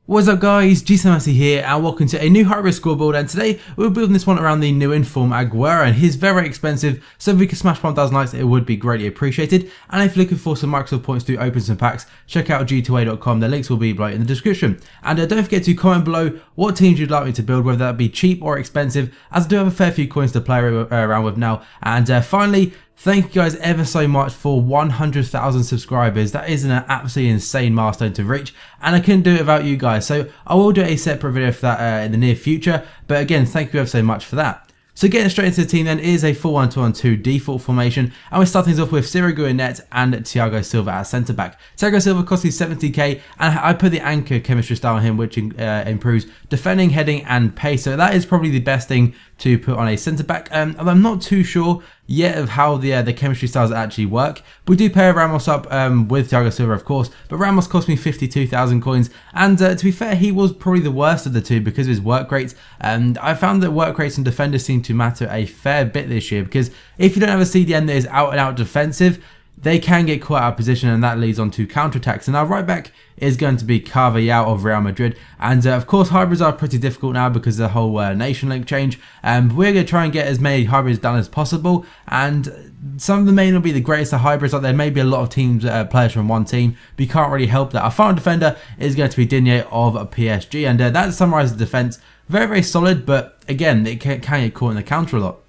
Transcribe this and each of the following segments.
What's up guys, GCMC here and welcome to a new high-risk scoreboard, and today we're building this one around the new inform Agüero, and he's very expensive, so if we can smash 1,000 likes it would be greatly appreciated. And if you're looking for some Microsoft points to open some packs, check out g2a.com, the links will be below in the description. And don't forget to comment below what teams you'd like me to build, whether that be cheap or expensive, as I do have a fair few coins to play around with now. And finally, thank you guys ever so much for 100,000 subscribers. That is an absolutely insane milestone to reach, and I couldn't do it without you guys. So I will do a separate video for that in the near future. But again, thank you ever so much for that. So getting straight into the team then is a 4-1-2-1-2 default formation, and we start things off with Thiago in net and Thiago Silva at centre back. Thiago Silva cost me 70k, and I put the anchor chemistry style on him, which improves defending, heading and pace. So that is probably the best thing to put on a centre back. I'm not too sure yet of how the chemistry styles actually work. We do pair Ramos up with Thiago Silva, of course, but Ramos cost me 52,000 coins, and to be fair, he was probably the worst of the two because of his work rates. And I found that work rates and defenders seem to matter a fair bit this year, because if you don't have a CDM that is out and out defensive, they can get caught out of position, and that leads on to counter-attacks. And our right back is going to be Carvajal of Real Madrid. And of course, hybrids are pretty difficult now because of the whole nation link change. We're going to try and get as many hybrids done as possible. And some of them may not be the greatest of hybrids. Like, there may be a lot of teams, players from one team, but you can't really help that. Our final defender is going to be Digne of PSG. And that summarises the defence. Very, very solid, but again, it can get caught in the counter a lot.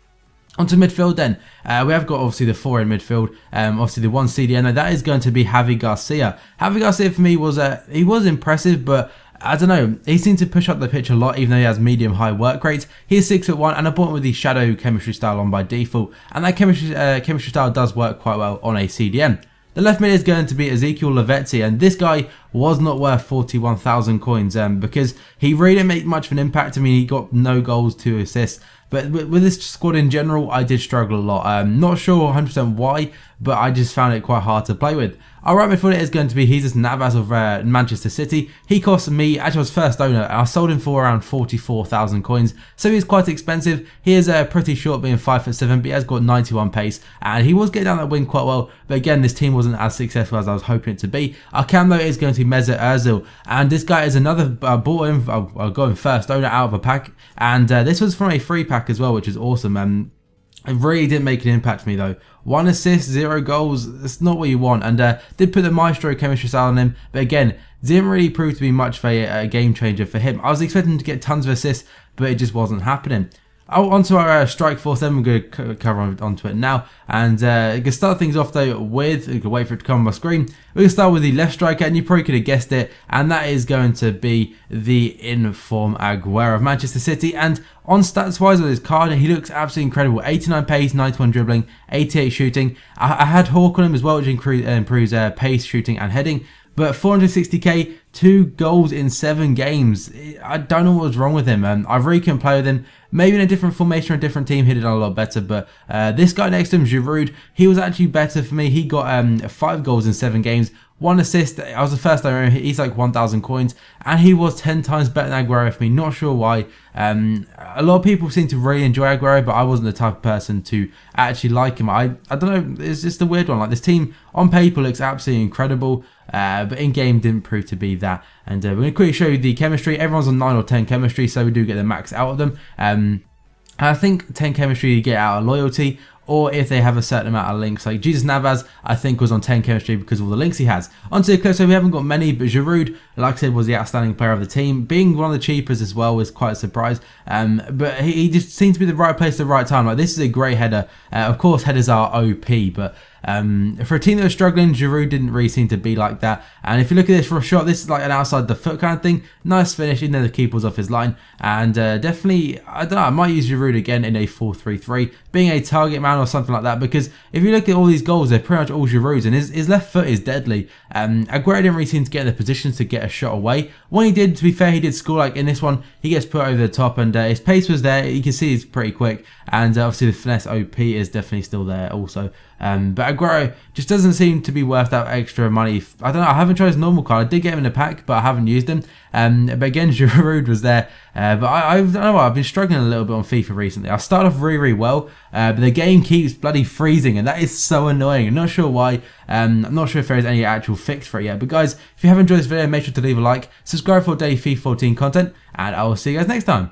Onto midfield then, we have got obviously the four in midfield, obviously the one CDM, that is going to be Javi Garcia. Javi Garcia for me was, he was impressive, but I don't know, he seemed to push up the pitch a lot even though he has medium-high work rates. He is 6'1", and I bought him with the shadow chemistry style on by default, and that chemistry style does work quite well on a CDM. The left mid is going to be Ezekiel Lavezzi, and this guy was not worth 41,000 coins because he really didn't make much of an impact. I mean, he got no goals, 2 assists. But with this squad in general, I did struggle a lot. I'm not sure 100% why, but I just found it quite hard to play with. Our right midfielder is going to be Jesus Navas of Manchester City. He cost me, actually I was first owner, and I sold him for around 44,000 coins. So he's quite expensive. He is pretty short, being 5'7", but he has got 91 pace. And he was getting down that wing quite well. But again, this team wasn't as successful as I was hoping it to be. Our cam though is going to be Özil. And this guy is another, bought him, I got him first owner out of a pack. And this was from a free pack as well, which is awesome. It really didn't make an impact for me though. 1 assist, 0 goals, that's not what you want. And did put the Maestro chemistry style on him, but again, didn't really prove to be much of a game changer for him. I was expecting to get tons of assists, but it just wasn't happening. Onto our strike force then, we're going to cover onto it now. And going to start things off though with, you can wait for it to come on my screen. We're going to start with the left striker, and you probably could have guessed it, and that is going to be the inform Agüero of Manchester City. And on stats wise with his card, he looks absolutely incredible. 89 pace, 91 dribbling, 88 shooting. I had Hawk on him as well, which improves pace, shooting and heading. But 460k, 2 goals in 7 games. I don't know what was wrong with him. I really couldn't play with him. Maybe in a different formation or a different team, he did a lot better. But this guy next to him, Giroud, he was actually better for me. He got 5 goals in 7 games. 1 assist. I was the first owner. He's like 1,000 coins, and he was 10 times better than Agüero for me. Not sure why. A lot of people seem to really enjoy Agüero, but I wasn't the type of person to actually like him. I don't know. It's just a weird one. Like, this team on paper looks absolutely incredible, but in game didn't prove to be that. And we're going to quickly show you the chemistry. Everyone's on 9 or 10 chemistry, so we do get the max out of them. I think 10 chemistry you get out of loyalty, or if they have a certain amount of links. Like Jesus Navas, I think, was on 10 chemistry because of all the links he has. Onto the clip, so we haven't got many, but Giroud, like I said, was the outstanding player of the team. Being one of the cheapest as well was quite a surprise. But he just seemed to be the right place at the right time. Like, this is a great header. Of course, headers are OP, but for a team that was struggling, Giroud didn't really seem to be like that. And if you look at this for a shot, this is like an outside the foot kind of thing. Nice finish, even though the keeper was off his line. And definitely, I don't know, I might use Giroud again in a 4-3-3, being a target man or something like that. Because if you look at all these goals, they're pretty much all Giroud's, and his left foot is deadly. Agüero didn't really seem to get in the positions to get a shot away. When he did, to be fair, he did score. Like in this one, he gets put over the top, and his pace was there. You can see he's pretty quick, and obviously the finesse OP is definitely still there also. But Agüero just doesn't seem to be worth that extra money. I don't know, I haven't tried his normal card. I did get him in a pack, but I haven't used him. But again, Giroud was there. But I don't know, I've been struggling a little bit on FIFA recently. I started off really well, but the game keeps bloody freezing, and that is so annoying. I'm not sure why. I'm not sure if there is any actual fix for it yet. But guys, if you have enjoyed this video, make sure to leave a like, subscribe for daily FIFA 14 content, and I will see you guys next time.